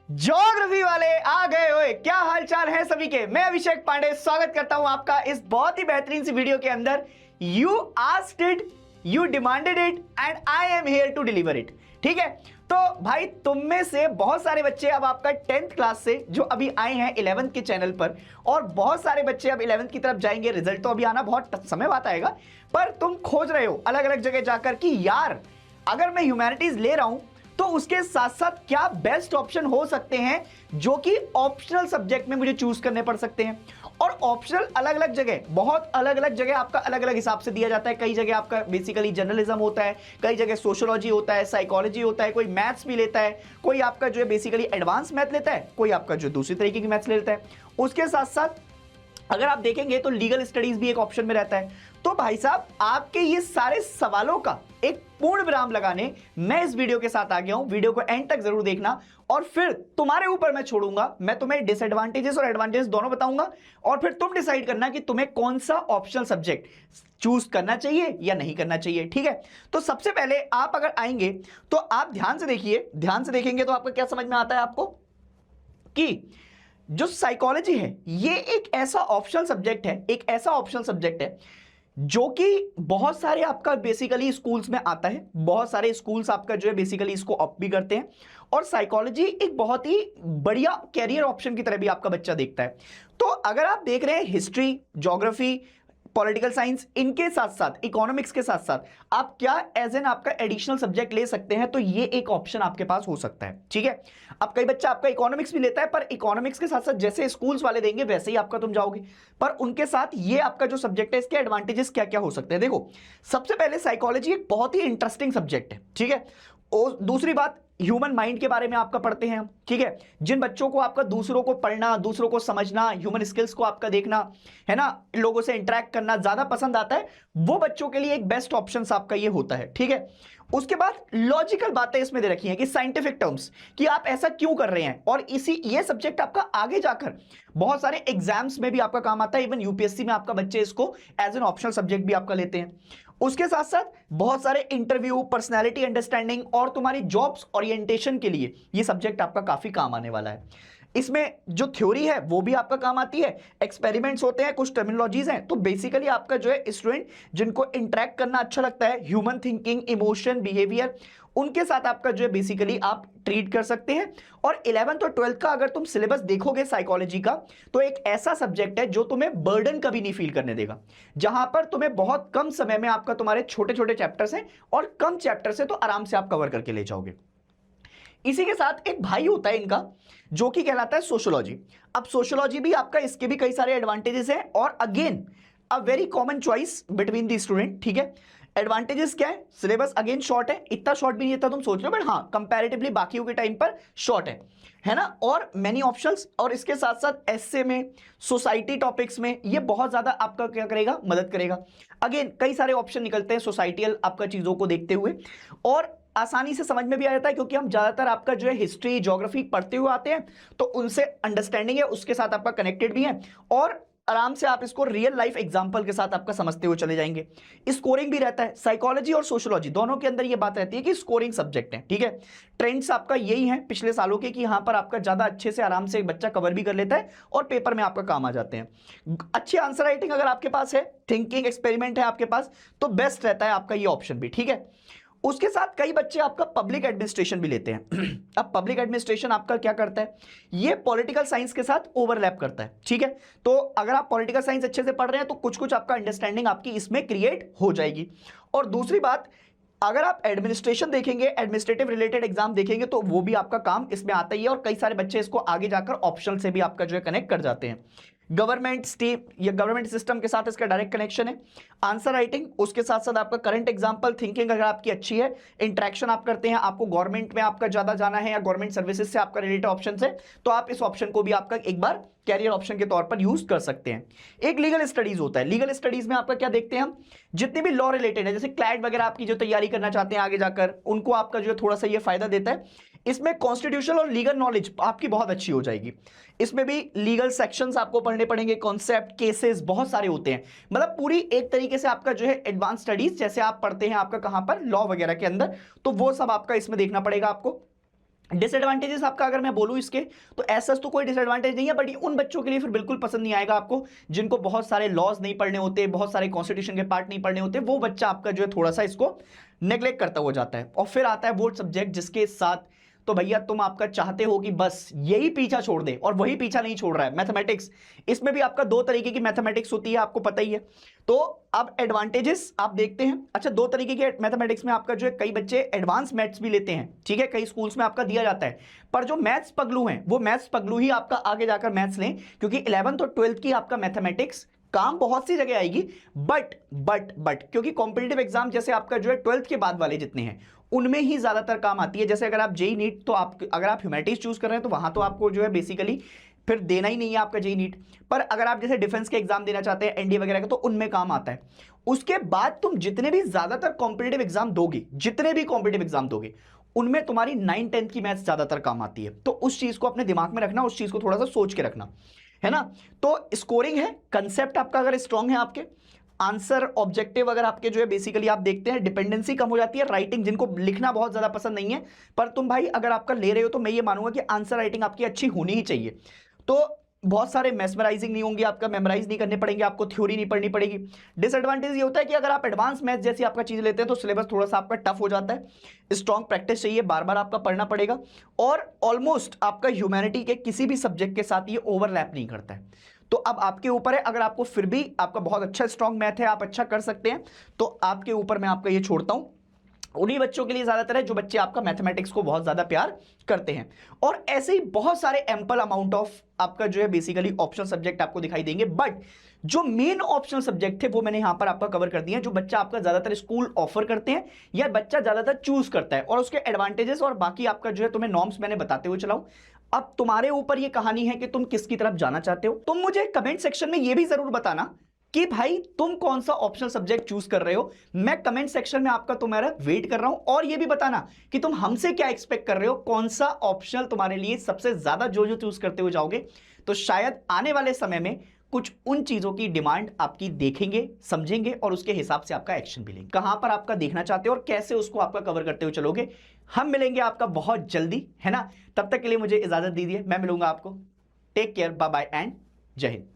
Geography वाले आ गए हुए। क्या हाल चाल है सभी के। मैं अभिषेक पांडे स्वागत करता हूं आपका इस बहुत ही बेहतरीन सी वीडियो के अंदर। You asked it, you demanded it and I am here to deliver it. ठीक है, तो भाई तुम में से बहुत सारे बच्चे अब आपका 10th क्लास से जो अभी आए हैं 11th के चैनल पर, और बहुत सारे बच्चे अब 11th की तरफ जाएंगे। रिजल्ट तो अभी आना बहुत समय बाद आएगा, पर तुम खोज रहे हो अलग अलग जगह जाकर कि यार अगर मैं ह्यूमैनिटीज ले रहा हूं तो उसके साथ साथ क्या बेस्ट ऑप्शन हो सकते हैं जो कि ऑप्शनल सब्जेक्ट में मुझे चूज करने पड़ सकते हैं। और ऑप्शनल अलग अलग जगह, बहुत अलग अलग जगह आपका अलग अलग हिसाब से दिया जाता है। कई जगह आपका बेसिकली जर्नलिज्म होता है, कई जगह सोशियोलॉजी होता है, साइकोलॉजी होता है, कोई मैथ्स भी लेता है, कोई आपका जो है बेसिकली एडवांस मैथ लेता है, कोई आपका जो दूसरी तरीके की मैथ्स लेता है। उसके साथ साथ अगर आप देखेंगे तो लीगल स्टडीज भी एक ऑप्शन में रहता है। तो भाई साहब आपके ये सारे सवालों का एक पूर्ण विराम लगाने मैं इस वीडियो के साथ आ गया हूं। वीडियो को एंड तक जरूर देखना और फिर तुम्हारे ऊपर मैं छोड़ूंगा। मैं तुम्हें डिसएडवांटेजेस और एडवांटेजेस दोनों बताऊंगा और फिर तुम डिसाइड करना कि तुम्हें कौन सा ऑप्शनल सब्जेक्ट चूज करना चाहिए या नहीं करना चाहिए। ठीक है, तो सबसे पहले आप अगर आएंगे तो आप ध्यान से देखिए। ध्यान से देखेंगे तो आपको क्या समझ में आता है आपको कि जो साइकोलॉजी है ये एक ऐसा ऑप्शनल सब्जेक्ट है, एक ऐसा ऑप्शनल सब्जेक्ट है जो कि बहुत सारे आपका बेसिकली स्कूल्स में आता है। बहुत सारे स्कूल्स आपका जो है बेसिकली इसको ऑप्ट भी करते हैं और साइकोलॉजी एक बहुत ही बढ़िया कैरियर ऑप्शन की तरह भी आपका बच्चा देखता है। तो अगर आप देख रहे हैं हिस्ट्री, ज्योग्राफी, पॉलिटिकल साइंस, इनके साथ साथ इकोनॉमिक्स के साथ साथ आप क्या एज एन आपका एडिशनल सब्जेक्ट ले सकते हैं, तो ये एक ऑप्शन आपके पास हो सकता है। ठीक है, अब कई बच्चा आपका इकोनॉमिक्स भी लेता है, पर इकोनॉमिक्स के साथ साथ जैसे स्कूल्स वाले देंगे वैसे ही आपका तुम जाओगे, पर उनके साथ ये आपका जो सब्जेक्ट है इसके एडवांटेजेस क्या क्या हो सकते हैं। देखो, सबसे पहले साइकोलॉजी एक बहुत ही इंटरेस्टिंग सब्जेक्ट है। ठीक है, और दूसरी बात, ह्यूमन माइंड के बारे में आपका पढ़ते हैं हम। ठीक है, जिन बच्चों को आपका दूसरों को पढ़ना, दूसरों को समझना, ह्यूमन स्किल्स को आपका देखना है ना, लोगों से इंटरेक्ट करना ज्यादा पसंद आता है, वो बच्चों के लिए एक बेस्ट ऑप्शन आपका ये होता है। ठीक है, उसके बाद लॉजिकल बातें इसमें दे रखी हैं कि साइंटिफिक टर्म्स कि आप ऐसा क्यों कर रहे हैं, और इसी ये सब्जेक्ट आपका आगे जाकर बहुत सारे एग्जाम्स में भी आपका काम आता है। इवन यूपीएससी में आपका बच्चे इसको एज एन ऑप्शनल सब्जेक्ट भी आपका लेते हैं। उसके साथ साथ बहुत सारे इंटरव्यू, पर्सनालिटी अंडरस्टैंडिंग और तुम्हारी जॉब्स ओरिएंटेशन के लिए ये सब्जेक्ट आपका काफी काम आने वाला है। इसमें जो थ्योरी है वो भी आपका काम आती है, एक्सपेरिमेंट्स होते हैं, कुछ टर्मिनोलॉजीज हैं। तो बेसिकली आपका जो है स्टूडेंट जिनको इंटरेक्ट करना अच्छा लगता है, ह्यूमन थिंकिंग, इमोशन, बिहेवियर, उनके साथ आपका जो है बेसिकली आप ट्रीट कर सकते हैं। और 11th और 12th का अगर तुम सिलेबस देखोगे साइकोलॉजी का, तो एक ऐसा सब्जेक्ट है जो तुम्हें बर्डन कभी नहीं फील करने देगा, जहां पर तुम्हें बहुत कम समय में आपका तुम्हारे छोटे छोटे चैप्टर्स हैं और कम चैप्टर्स है तो आराम से आप कवर करके ले जाओगे। इसी के साथ एक भाई होता है इनका जो कि कहलाता है सोशियोलॉजी। अब सोशियोलॉजी भी आपका, इसके भी कई सारे एडवांटेजेस हैं और again a very common choice between the student. ठीक है, एडवांटेजेस क्या है, सिलेबस अगेन शॉर्ट है, इतना शॉर्ट भी नहीं था तुम सोच रहे हो, बट हाँ कंपैरेटिवली बाकियों के टाइम पर शॉर्ट है ना, और मेनी ऑप्शंस। और इसके साथ साथ एसए में, सोसाइटी टॉपिक्स में ये बहुत ज्यादा आपका क्या करेगा, मदद करेगा। अगेन कई सारे ऑप्शन निकलते हैं सोसाइटियल आपका चीजों को देखते हुए, और आसानी से समझ में भी आ जाता है क्योंकि हम ज्यादातर आपका जो है हिस्ट्री, ज्योग्राफी पढ़ते हुए आते हैं, तो उनसे अंडरस्टैंडिंग है, उसके साथ आपका कनेक्टेड भी है और आराम से आप इसको रियल लाइफ एग्जांपल के साथ आपका समझते हुए चले जाएंगे। स्कोरिंग भी रहता है, साइकोलॉजी और सोशियोलॉजी दोनों के अंदर ये बात रहती है कि स्कोरिंग सब्जेक्ट है। ठीक है, ट्रेंड्स आपका यही है पिछले सालों के कि यहां पर आपका ज्यादा अच्छे से आराम से एक बच्चा कवर भी कर लेता है और पेपर में आपका काम आ जाते हैं। अच्छी आंसर राइटिंग अगर आपके पास है, थिंकिंग एक्सपेरिमेंट है आपके पास, तो बेस्ट रहता है आपका ये ऑप्शन भी। ठीक है, उसके साथ कई बच्चे आपका पब्लिक एडमिनिस्ट्रेशन भी लेते हैं। अब पब्लिक एडमिनिस्ट्रेशन आपका क्या करता है, ये पॉलिटिकल साइंस के साथ ओवरलैप करता है। ठीक है, तो अगर आप पॉलिटिकल साइंस अच्छे से पढ़ रहे हैं तो कुछ कुछ आपका अंडरस्टैंडिंग आपकी इसमें क्रिएट हो जाएगी। और दूसरी बात, अगर आप एडमिनिस्ट्रेशन देखेंगे, एडमिनिस्ट्रेटिव रिलेटेड एग्जाम देखेंगे, तो वो भी आपका काम इसमें आता ही है और कई सारे बच्चे इसको आगे जाकर ऑप्शन से भी आपका जो है कनेक्ट कर जाते हैं। गवर्नमेंट स्टेट या गवर्नमेंट सिस्टम के साथ इसका डायरेक्ट कनेक्शन है। आंसर राइटिंग, उसके साथ साथ आपका करंट एग्जांपल, थिंकिंग अगर आपकी अच्छी है, इंटरेक्शन आप करते हैं, आपको गवर्नमेंट में आपका ज्यादा जाना है या गवर्नमेंट सर्विसेज से आपका रिलेटेड ऑप्शन है, तो आप इस ऑप्शन को भी आपका एक बार कैरियर ऑप्शन के तौर पर यूज कर सकते हैं। एक लीगल स्टडीज होता है, लीगल स्टडीज में आपका क्या देखते हैं हम, जितने भी लॉ रिलेटेड है, जैसे क्लैट वगैरह आपकी जो तैयारी करना चाहते हैं आगे जाकर, उनको आपका जो है थोड़ा सा ये फायदा देता है। इसमें कॉन्स्टिट्यूशनल और लीगल नॉलेज आपकी बहुत अच्छी हो जाएगी। इसमें भी लीगल सेक्शंस आपको पढ़ने पड़ेंगे, कॉन्सेप्ट, केसेस बहुत सारे होते हैं, मतलब पूरी एक तरीके से आपका जो है एडवांस स्टडीज जैसे आप पढ़ते हैं आपका कहां पर, लॉ वगैरह के अंदर, तो वो सब आपका इसमें देखना पड़ेगा आपको। डिसएडवांटेजेस आपका अगर मैं बोलूं इसके, तो ऐसा तो कोई डिसएडवांटेज नहीं है, बट ये उन बच्चों के लिए फिर बिल्कुल पसंद नहीं आएगा आपको जिनको बहुत सारे लॉज नहीं पढ़ने होते, बहुत सारे कॉन्स्टिट्यूशन के पार्ट नहीं पढ़ने होते। वो बच्चा आपका जो है थोड़ा सा इसको नेग्लेक्ट करता हुआ जाता है। और फिर आता है वो सब्जेक्ट जिसके साथ तो भैया तुम आपका चाहते हो कि बस यही पीछा छोड़ दे, और वही पीछा नहीं छोड़ रहा है, मैथमेटिक्स। इसमें भी आपका दो तरीके की मैथमेटिक्स होती है, आपको पता ही है। तो अब एडवांटेजेस आप देखते हैं। अच्छा, दो तरीके के मैथमेटिक्स में आपका जो है कई बच्चे एडवांस मैथ्स भी लेते हैं, ठीक है, कई स्कूल्स में आपका दिया जाता है। पर जो मैथ्स पगलू हैं वो मैथ्स पगलू ही आपका आगे जाकर मैथ्स लें, क्योंकि 11th और 12th की आपका मैथमेटिक्स काम बहुत सी जगह आएगी। बट क्योंकि कॉम्पिटिटिव एग्जाम जैसे आपका जो है 12th के बाद वाले जितने हैं उनमें ही ज्यादातर काम आती है। जैसे अगर आप जेई नीट, तो आप अगर आप ह्यूमैनिटीज चूज कर रहे हैं तो वहां तो आपको जो है बेसिकली फिर देना ही नहीं है आपका जेई नीट। पर अगर आप जैसे डिफेंस के एग्जाम देना चाहते हैं, एनडीए वगैरह का, तो उनमें काम आता है। उसके बाद तुम जितने भी ज्यादातर कॉम्पिटिटिव एग्जाम दोगे, जितने भी कॉम्पिटिटिव एग्जाम दोगे, उनमें तुम्हारी 9th 10th की मैथ्स ज्यादातर काम आती है। तो उस चीज को अपने दिमाग में रखना, उस चीज को थोड़ा सा सोच के रखना, है ना। तो स्कोरिंग है, कंसेप्ट आपका अगर स्ट्रांग है, आपके आंसर ऑब्जेक्टिव अगर आपके जो है बेसिकली आप देखते हैं, डिपेंडेंसी कम हो जाती है। राइटिंग, जिनको लिखना बहुत ज्यादा पसंद नहीं है, पर तुम भाई अगर आपका ले रहे हो तो मैं ये मानूंगा कि आंसर राइटिंग आपकी अच्छी होनी ही चाहिए। तो बहुत सारे मेस्मराइजिंग नहीं होंगे, आपका मेमोराइज नहीं करने पड़ेंगे, आपको थ्योरी नहीं पढ़नी पड़ेगी। डिसएडवांटेज ये होता है कि अगर आप एडवांस मैथ जैसी आपका चीज लेते हैं तो सिलेबस थोड़ा सा आपका टफ हो जाता है। स्ट्रॉन्ग प्रैक्टिस चाहिए, बार बार आपका पढ़ना पड़ेगा, और ऑलमोस्ट आपका ह्यूमैनिटी के किसी भी सब्जेक्ट के साथ ये ओवरलैप नहीं करता है। तो अब आपके ऊपर है, अगर आपको फिर भी आपका बहुत अच्छा स्ट्रॉन्ग मैथ है, आप अच्छा कर सकते हैं, तो आपके ऊपर मैं आपका ये छोड़ता हूं। उन्हीं बच्चों के लिए ज्यादातर है जो बच्चे आपका मैथमेटिक्स को बहुत ज्यादा प्यार करते हैं। और ऐसे ही बहुत सारे एम्पल अमाउंट ऑफ आपका जो है बेसिकली ऑप्शनल सब्जेक्ट आपको दिखाई देंगे। बट जो मेन ऑप्शनल सब्जेक्ट थे वो मैंने यहां पर आपका कवर कर दिया है, जो बच्चा आपका ज्यादातर स्कूल ऑफर करते हैं या बच्चा ज्यादातर चूज करता है, और उसके एडवांटेजेस और बाकी आपका जो है तुम्हें नॉर्म्स मैंने बताते हुए चलाऊं। अब तुम्हारे ऊपर ये कहानी है कि तुम किसकी तरफ जाना चाहते हो। तुम मुझे कमेंट सेक्शन में ये भी जरूर बताना कि भाई तुम कौन सा ऑप्शनल सब्जेक्ट चूज कर रहे हो। मैं कमेंट सेक्शन में आपका तुम्हारा वेट कर रहा हूं, और ये भी बताना कि तुम हमसे क्या एक्सपेक्ट कर रहे हो, कौन सा ऑप्शनल तुम्हारे लिए सबसे ज्यादा जो चूज करते हुए जाओगे। तो शायद आने वाले समय में कुछ उन चीजों की डिमांड आपकी देखेंगे, समझेंगे, और उसके हिसाब से आपका एक्शन भी लेंगे। कहां पर आपका देखना चाहते हो और कैसे उसको आपका कवर करते हुए चलोगे। हम मिलेंगे आपका बहुत जल्दी, है ना। तब तक के लिए मुझे इजाजत दीजिए, मैं मिलूंगा आपको। Take care, bye bye and जय हिंद।